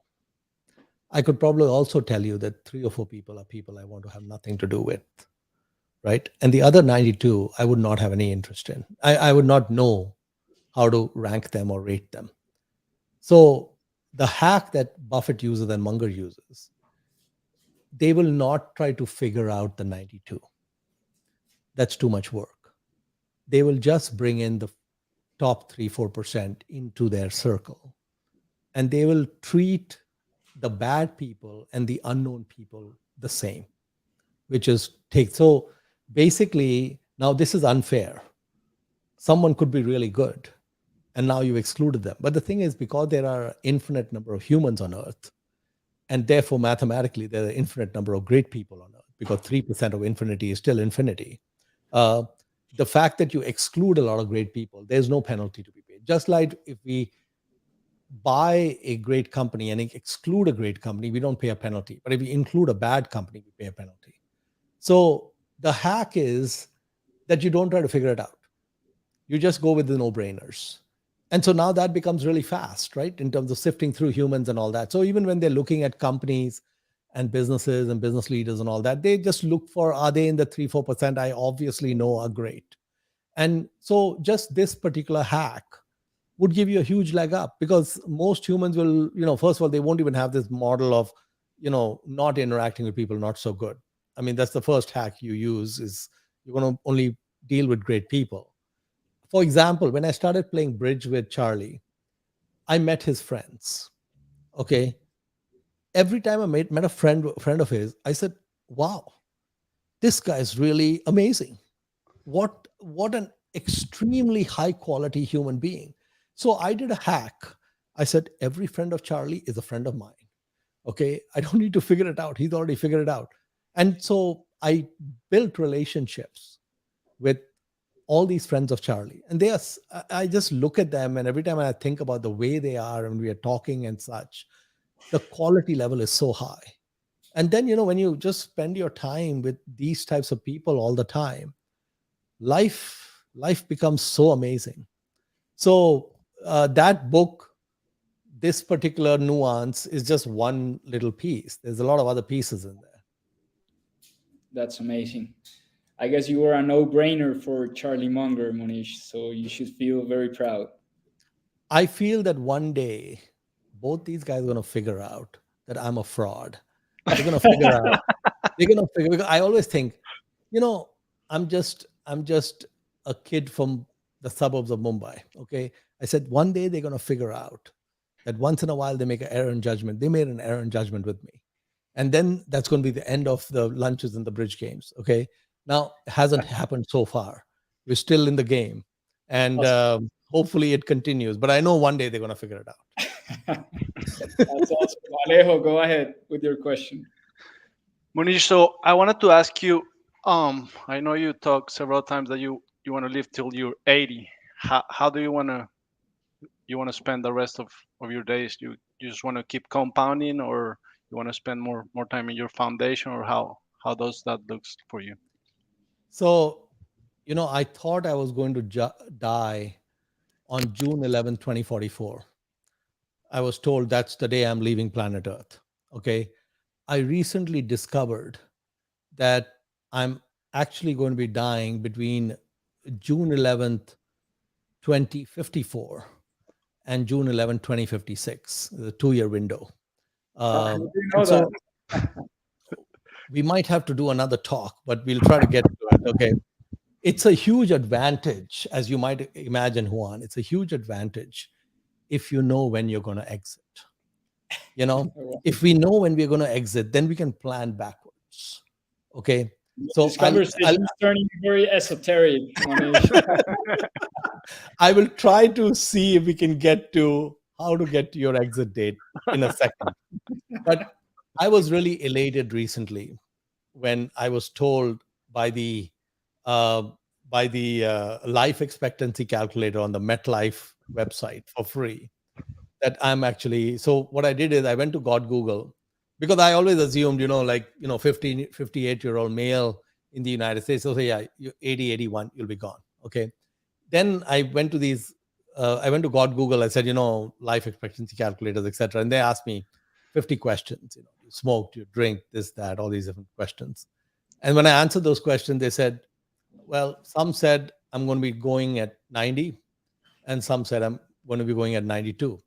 C: I could probably also tell you that 3 or 4 people are people I want to have nothing to do with, right? And the other 92, I would not have any interest in. I would not know how to rank them or rate them. So the hack that Buffett uses and Munger uses, they will not try to figure out the 92. That's too much work. They will just bring in the top 3-4% into their circle, and they will treat the bad people and the unknown people the same, which is take. So basically, now this is unfair. Someone could be really good, and now you've excluded them. But the thing is, because there are an infinite number of humans on Earth, and therefore mathematically there are an infinite number of great people on Earth, because 3% of infinity is still infinity. The fact that you exclude a lot of great people, there's no penalty to be paid. Just like if we buy a great company and exclude a great company, we don't pay a penalty. But if we include a bad company, we pay a penalty. So the hack is that you don't try to figure it out. You just go with the no-brainers. And so now that becomes really fast, right? In terms of sifting through humans and all that. So even when they're looking at companies and businesses and business leaders and all that, they just look for, are they in the 3-4% I obviously know are great? And so just this particular hack would give you a huge leg up, because most humans will, first of all, they won't even have this model of, not interacting with people not so good. I mean, that's the first hack you use, is you're going to only deal with great people. For example, when I started playing bridge with Charlie, I met his friends. Okay. Every time I met a friend of his, I said, wow, this guy is really amazing. What an extremely high quality human being. So I did a hack. I said, every friend of Charlie is a friend of mine. Okay. I don't need to figure it out. He's already figured it out. And so I built relationships with all these friends of Charlie. And I just look at them, and every time I think about the way they are and we are talking and such, the quality level is so high. And then, when you just spend your time with these types of people all the time, life becomes so amazing. So that book, this particular nuance is just one little piece. There's a lot of other pieces in there.
A: That's amazing. I guess you were a no-brainer for Charlie Munger, Mohnish, so you should feel very proud.
C: I feel that one day both these guys are going to figure out that I'm a fraud. They're going to figure out. They're going to figure. Because I always think, I'm just a kid from the suburbs of Mumbai. Okay, I said one day they're going to figure out that once in a while they make an error in judgment. They made an error in judgment with me, and then that's going to be the end of the lunches and the bridge games. Okay, now it hasn't happened so far. We're still in the game, and hopefully it continues. But I know one day they're going to figure it out.
A: That's awesome. Alejo, go ahead with your question.
B: Munish, so I wanted to ask you, I know you talked several times that you want to live till you're 80. How do you want to spend the rest of your days? You just want to keep compounding, or you want to spend more time in your foundation, or how does that looks for you?
C: So, I thought I was going to die on June 11th, 2044. I was told that's the day I'm leaving planet Earth. Okay. I recently discovered that I'm actually going to be dying between June 11th, 2054 and June 11, 2056, the 2-year window.
A: How do you know
C: And so
A: that?
C: we might have to do another talk, but we'll try to get to it. Okay. It's a huge advantage, as you might imagine, Juan. It's a huge advantage if you know when you're going to exit. You know, if we know when we're going to exit, then we can plan backwards. Okay. So
A: This conversation is turning very esoteric, Mohnish.
C: I will try to see if we can get to how to get to your exit date in a second. But I was really elated recently when I was told by the life expectancy calculator on the MetLife website for free that I'm actually. So what I did is I went to Google, because I always assumed, 58-year-old male in the United States. So say, yeah, you're 80, 81, you'll be gone. Okay. Then I went to Google. I said, life expectancy calculators, etc. And they asked me 50 questions. You smoke, you drink, this, that, all these different questions. And when I answered those questions, they said, well, some said I'm going to be going at 90, and some said I'm going to be going at 92.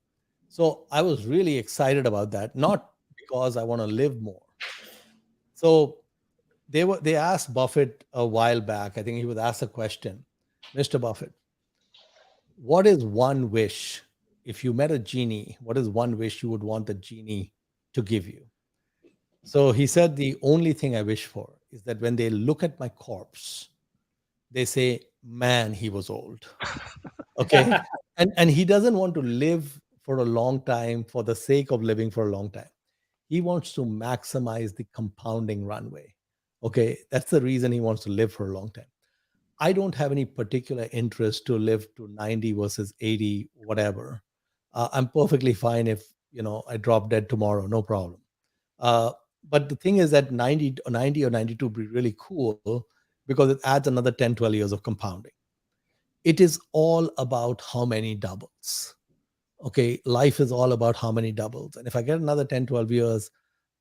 C: So I was really excited about that, not because I want to live more. So they asked Buffett a while back, I think he was asked a question, Mr. Buffett, what is one wish? If you met a genie, what is one wish you would want the genie to give you? So he said, the only thing I wish for is that when they look at my corpse, they say, man, he was old. Okay. And he doesn't want to live for a long time for the sake of living for a long time. He wants to maximize the compounding runway. Okay. That's the reason he wants to live for a long time. I don't have any particular interest to live to 90 versus 80, whatever. I'm perfectly fine if, I drop dead tomorrow, no problem. But the thing is that 90 or 92 would be really cool because it adds another 10, 12 years of compounding. It is all about how many doubles. Okay, life is all about how many doubles. And if I get another 10, 12 years,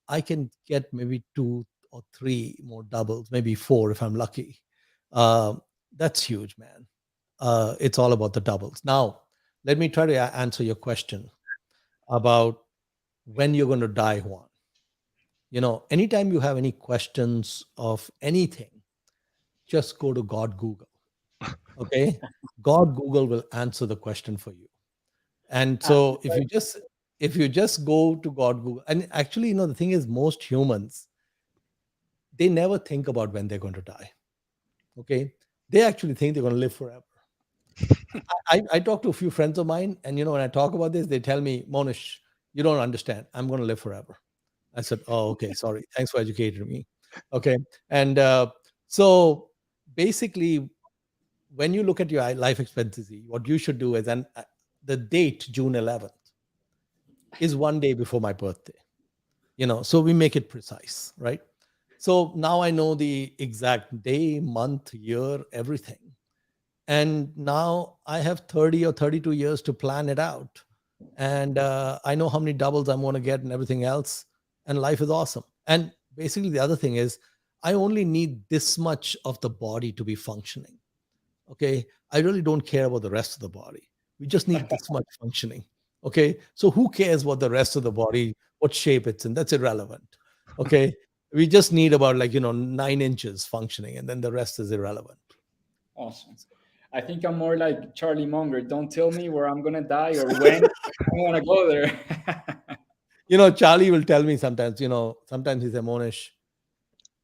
C: I can get maybe 2 or 3 more doubles, maybe 4 if I'm lucky. That's huge, man. It's all about the doubles. Now, let me try to answer your question about when you're going to die, Juan. Anytime you have any questions of anything, just go to Google. Okay. Google will answer the question for you. And so if you just go to Google, and actually, the thing is, most humans, they never think about when they're going to die. Okay. They actually think they're going to live forever. I talk to a few friends of mine, and when I talk about this, they tell me, Mohnish, you don't understand. I'm going to live forever. I said, oh, okay, sorry. Thanks for educating me. Okay. And so basically, when you look at your life expectancy, what you should do is, and the date, June 11th, is one day before my birthday. So we make it precise, right? So now I know the exact day, month, year, everything. And now I have 30 or 32 years to plan it out. And I know how many doubles I'm going to get and everything else. And life is awesome. And basically, the other thing is, I only need this much of the body to be functioning. Okay. I really don't care about the rest of the body. We just need this much functioning. Okay. So who cares what the rest of the body, what shape it's in? That's irrelevant. Okay. We just need about 9 inches functioning, and then the rest is irrelevant.
A: Awesome. I think I'm more like Charlie Munger. Don't tell me where I'm going to die or when. I want to go there.
C: Charlie will tell me sometimes, sometimes he says, Mohnish,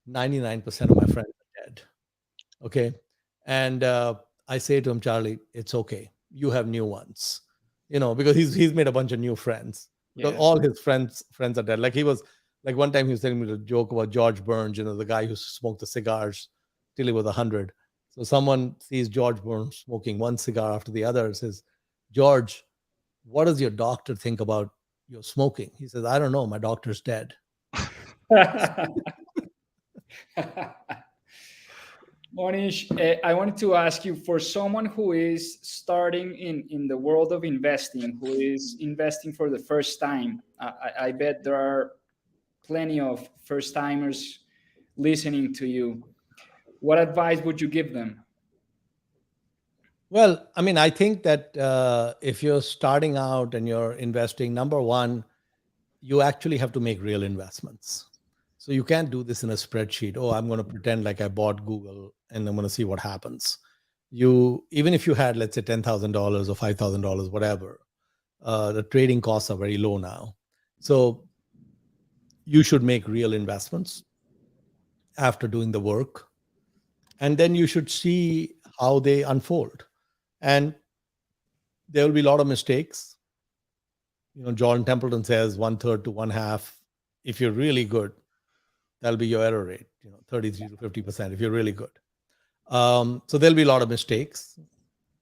C: 99% of my friends are dead. Okay. And I say to him, Charlie, it's okay. You have new ones, because he's made a bunch of new friends. Because all his friends are dead. Like one time he was telling me the joke about George Burns, the guy who smoked the cigars till he was 100. So someone sees George Burns smoking one cigar after the other and says, George, what does your doctor think about your smoking? He says, I don't know. My doctor's dead.
A: Mohnish, I wanted to ask you, for someone who is starting in the world of investing, who is investing for the first time, I bet there are plenty of first timers listening to you. What advice would you give them?
C: Well, I mean, I think that if you're starting out and you're investing, number one, you actually have to make real investments. So you can't do this in a spreadsheet. Oh, I'm going to pretend like I bought Google and I'm going to see what happens. Even if you had, let's say, $10,000 or $5,000, whatever, the trading costs are very low now. So you should make real investments after doing the work. And then you should see how they unfold. And there will be a lot of mistakes. John Templeton says 1/3 to 1/2. If you're really good, that'll be your error rate, 33 to 50% if you're really good. So there'll be a lot of mistakes,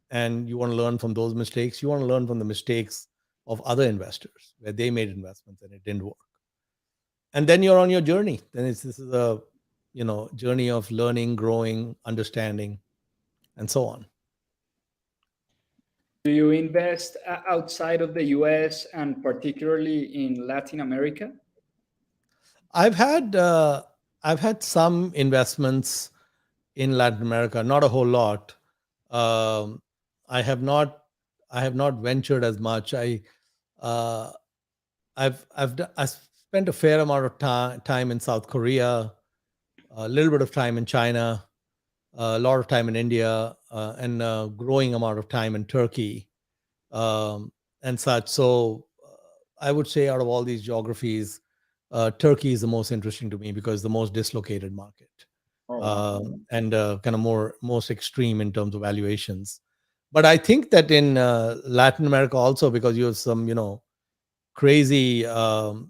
C: and you want to learn from those mistakes. You want to learn from the mistakes of other investors where they made investments and it didn't work. And then you're on your journey. Then this is a journey of learning, growing, understanding, and so on.
A: Do you invest outside of the US and particularly in Latin America?
C: I've had some investments in Latin America, not a whole lot. I have not ventured as much. I've spent a fair amount of time in South Korea, a little bit of time in China, a lot of time in India, and a growing amount of time in Turkey, and such. So I would say out of all these geographies, Turkey is the most interesting to me because it's the most dislocated market. And kind of most extreme in terms of valuations. But I think that in Latin America also, because you have some, crazy, kind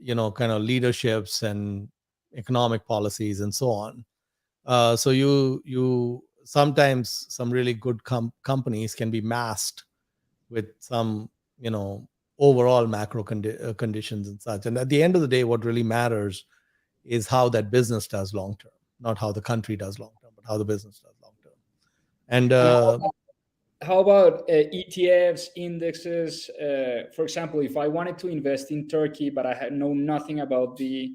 C: of leaderships and economic policies and so on. So you sometimes some really good companies can be masked with some, overall macro conditions and such. And at the end of the day, what really matters is how that business does long term, not how the country does long term, but how the business does long term. And
A: how about ETFs, indexes? For example, if I wanted to invest in Turkey, but I know nothing about the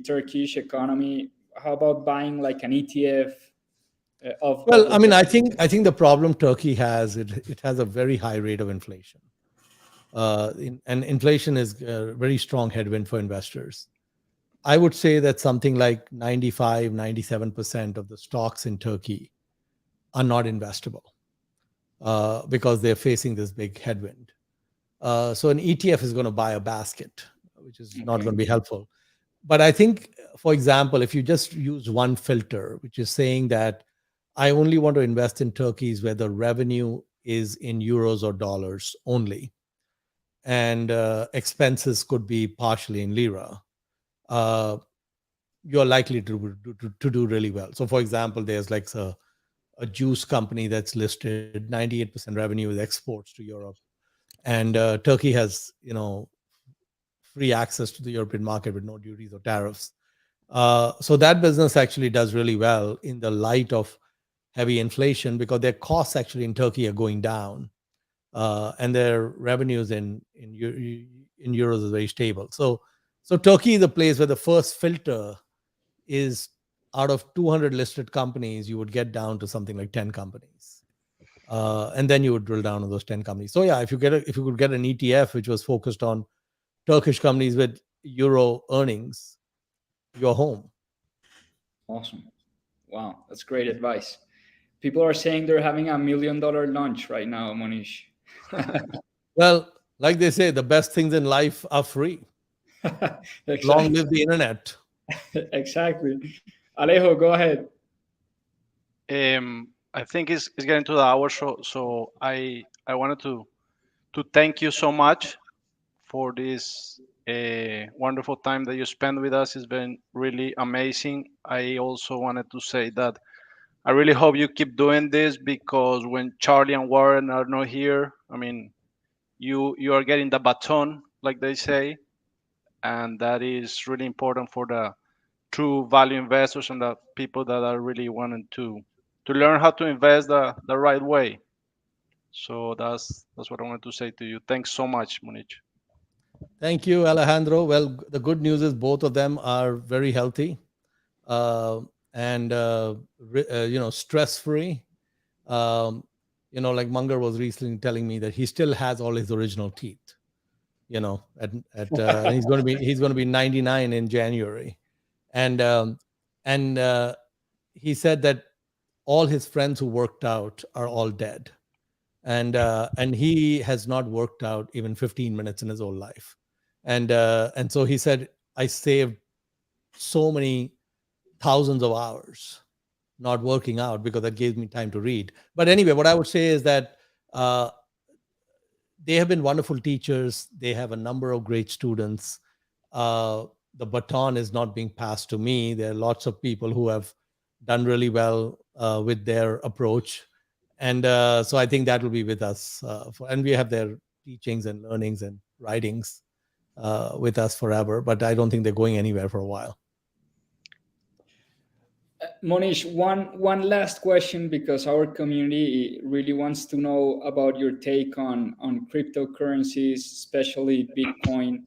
A: Turkish economy, how about buying like an ETF of?
C: Well, I mean, I think the problem Turkey has, it has a very high rate of inflation, and inflation is a very strong headwind for investors. I would say that something like 95, 97% of the stocks in Turkey are not investable because they're facing this big headwind. So an ETF is going to buy a basket, which is not going to be helpful. But I think, for example, if you just use one filter, which is saying that I only want to invest in Turkeys where the revenue is in euros or dollars only, and expenses could be partially in lira, you're likely to do really well. So, for example, there's like a juice company that's listed, 98% revenue with exports to Europe, and Turkey has free access to the European market with no duties or tariffs. So that business actually does really well in the light of heavy inflation because their costs actually in Turkey are going down, and their revenues in euros is very stable. So Turkey is a place where the first filter is out of 200 listed companies, you would get down to something like 10 companies. And then you would drill down on those 10 companies. So yeah, if you could get an ETF which was focused on Turkish companies with euro earnings, you're home.
A: Awesome. Wow, that's great advice. People are saying they're having $1 million lunch right now, Mohnish.
C: Well, like they say, the best things in life are free.
A: Exactly.
C: Long live the internet.
A: Exactly. Alejo, go ahead.
B: I think it's getting to the hour, so I wanted to thank you so much for this wonderful time that you spent with us. It's been really amazing. I also wanted to say that I really hope you keep doing this because when Charlie and Warren are not here, I mean, you are getting the baton, like they say, and that is really important for the true value investors and the people that are really wanting to learn how to invest the right way. So that's what I wanted to say to you. Thanks so much, Mohnish.
C: Thank you, Alejandro. Well, the good news is both of them are very healthy, and stress-free. like Munger was recently telling me that he still has all his original teeth. And he's going to be 99 in January, and he said that all his friends who worked out are all dead, and he has not worked out even 15 minutes in his whole life, and so he said, I saved so many thousands of hours not working out because that gave me time to read. But anyway, what I would say is that they have been wonderful teachers. They have a number of great students. The baton is not being passed to me. There are lots of people who have done really well with their approach. And so I think that will be with us. And we have their teachings and learnings and writings with us forever. But I don't think they're going anywhere for a while.
A: Mohnish, one last question, because our community really wants to know about your take on cryptocurrencies, especially Bitcoin.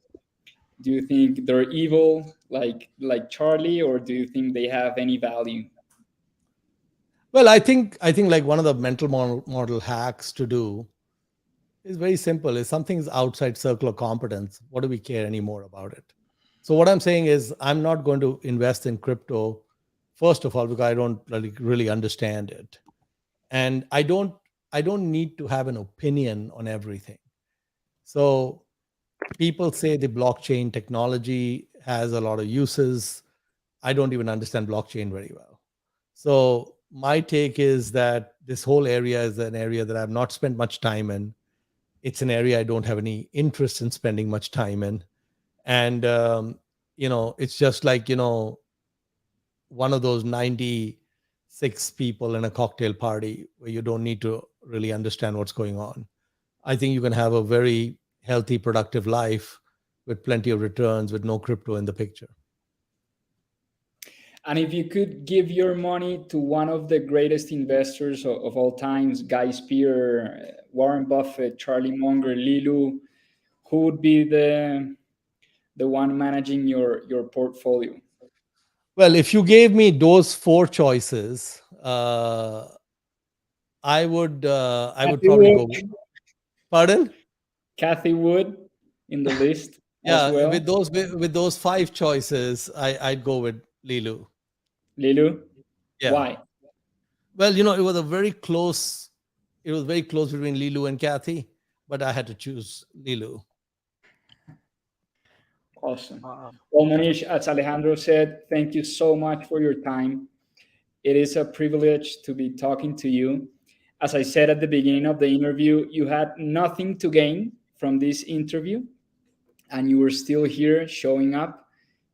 A: Do you think they're evil, like Charlie, or do you think they have any value?
C: Well, I think like one of the mental model hacks to do is very simple. If something's outside circle of competence, what do we care anymore about it? So what I'm saying is, I'm not going to invest in crypto, first of all, because I don't really understand it. And I don't need to have an opinion on everything. So people say the blockchain technology has a lot of uses. I don't even understand blockchain very well. So my take is that this whole area is an area that I've not spent much time in. It's an area I don't have any interest in spending much time in. And, it's just like, one of those 96 people in a cocktail party where you don't need to really understand what's going on. I think you can have a very healthy, productive life with plenty of returns with no crypto in the picture.
A: And if you could give your money to one of the greatest investors of all times, Guy Spear, Warren Buffett, Charlie Munger, Lilu, who would be the one managing your portfolio?
C: Well, if you gave me those four choices, I would probably go. Pardon?
A: Cathie Wood in the list.
C: Yeah,
A: as well.
C: with those five choices, I'd go with Lilu.
A: Lilu?
C: Yeah.
A: Why?
C: Well, it was very close between Lilu and Kathy, but I had to choose Lilu.
A: Awesome. Well, Mohnish, as Alejandro said, thank you so much for your time. It is a privilege to be talking to you. As I said at the beginning of the interview, you had nothing to gain from this interview, and you were still here showing up,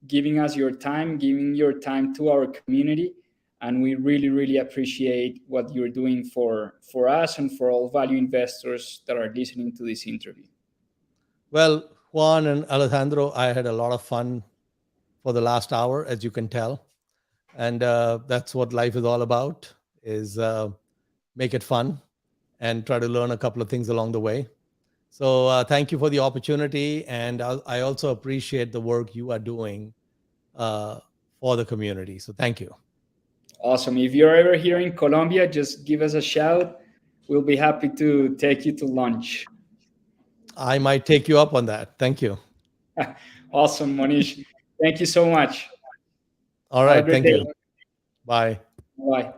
A: giving us your time, giving your time to our community. And we really, really appreciate what you're doing for us and for all value investors that are listening to this interview.
C: Well, Juan and Alejandro, I had a lot of fun for the last hour, as you can tell. And that's what life is all about, is make it fun and try to learn a couple of things along the way. So thank you for the opportunity. And I also appreciate the work you are doing for the community. So thank you.
A: Awesome. If you're ever here in Colombia, just give us a shout. We'll be happy to take you to lunch.
C: I might take you up on that. Thank you.
A: Awesome, Mohnish. Thank you so much.
C: All right. Thank you. Bye.
A: Bye.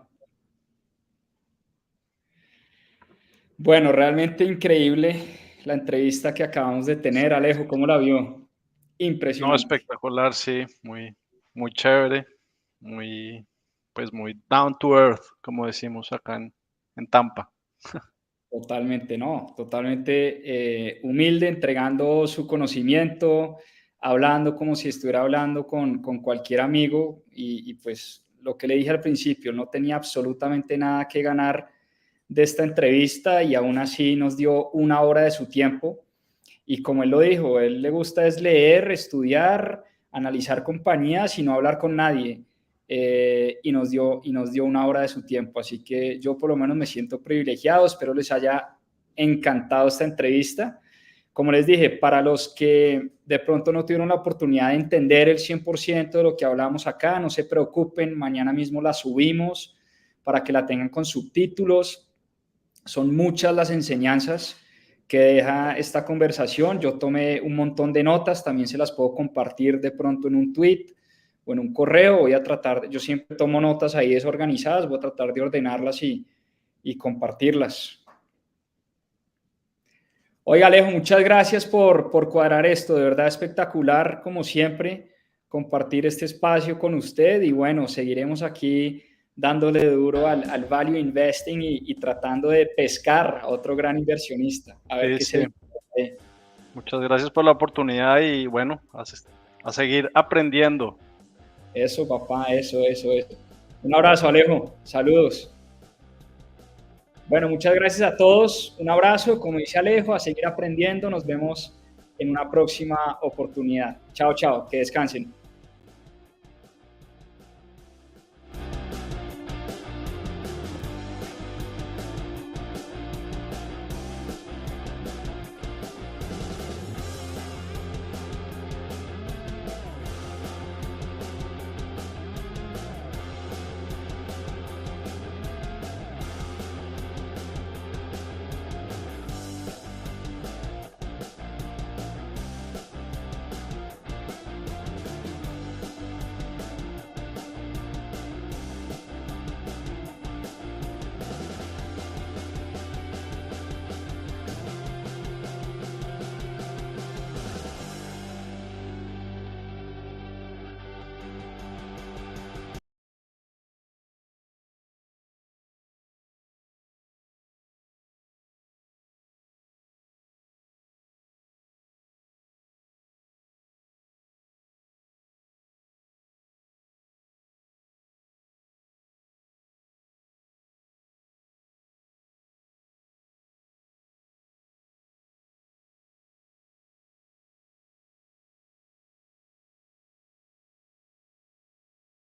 A: Bueno, realmente increíble la entrevista que acabamos de tener. Alejo, ¿cómo la vio? Impresionante.
B: No, espectacular, sí. Muy chévere. Muy down to earth, como decimos acá en Tampa.
A: Totalmente, no, totalmente humilde, entregando su conocimiento, hablando como si estuviera hablando con cualquier amigo y pues lo que le dije al principio, no tenía absolutamente nada que ganar de esta entrevista y aún así nos dio 1 hora de su tiempo y como él lo dijo, él le gusta es leer, estudiar, analizar compañías y no hablar con nadie. Y nos dio 1 hora de su tiempo, así que yo por lo menos me siento privilegiado, espero les haya encantado esta entrevista. Como les dije, para los que de pronto no tuvieron la oportunidad de entender el 100% de lo que hablamos acá, no se preocupen, mañana mismo la subimos para que la tengan con subtítulos. Son muchas las enseñanzas que deja esta conversación. Yo tomé un montón de notas, también se las puedo compartir de pronto en un tweet o en un correo. Voy a tratar, yo siempre tomo notas ahí desorganizadas, voy a tratar de ordenarlas y compartirlas. Oiga, Alejo, muchas gracias por cuadrar esto, de verdad espectacular, como siempre, compartir este espacio con usted y bueno, seguiremos aquí dándole duro al value investing y tratando de pescar a otro gran inversionista. A ver qué se...
B: Muchas gracias por la oportunidad y bueno, a seguir aprendiendo.
A: Eso, papá, eso. Un abrazo, Alejo. Saludos. Bueno, muchas gracias a todos. Un abrazo, como dice Alejo, a seguir aprendiendo. Nos vemos en una próxima oportunidad. Chao, chao. Que descansen.